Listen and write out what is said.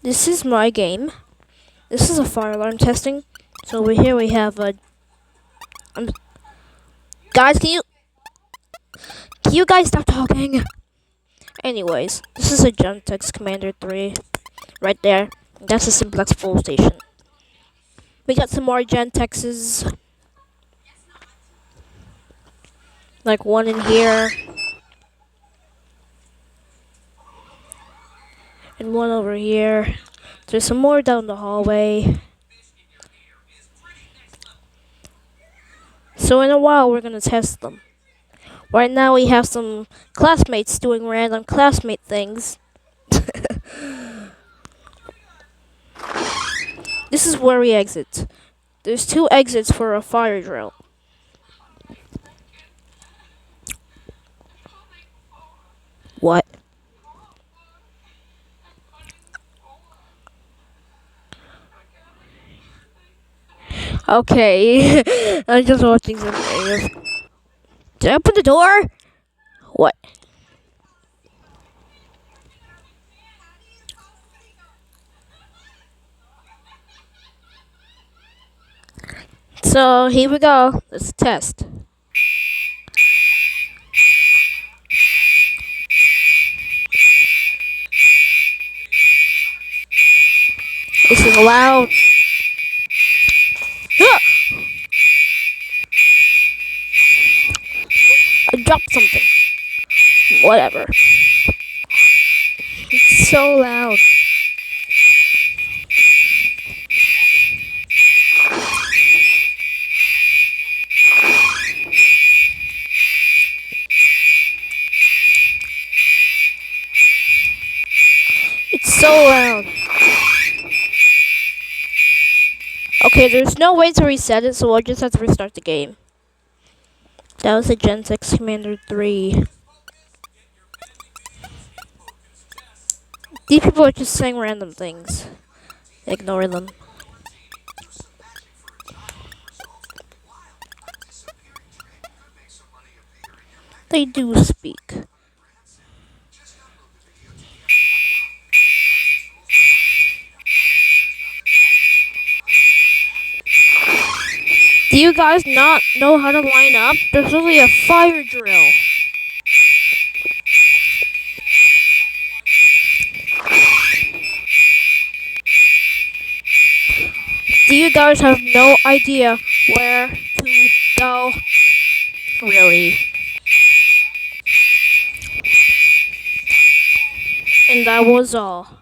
This is my game. This is a fire alarm testing. So over here we have a. Guys, can you guys stop talking? Anyways, this is a Gentex Commander 3 right there. That's a simplex full station. We got some more Gentexes, like one in here and one over here. There's some more down the hallway. So in a while we're gonna test them. Right now we have some classmates doing random classmate things. This is where we exit. There's 2 exits for a fire drill. What? Okay, I'm just watching some videos. Did I open the door? What? So here we go. Let's test. This is loud. Ah! I dropped something. Whatever. It's so loud. It's so loud. Okay, there's no way to reset it, so I'll just have to restart the game. That was a Gentex Commander 3. These people are just saying random things. Ignore them. They do speak. Do you guys not know how to line up? There's only a fire drill. Do you guys have no idea where to go? Really? And that was all.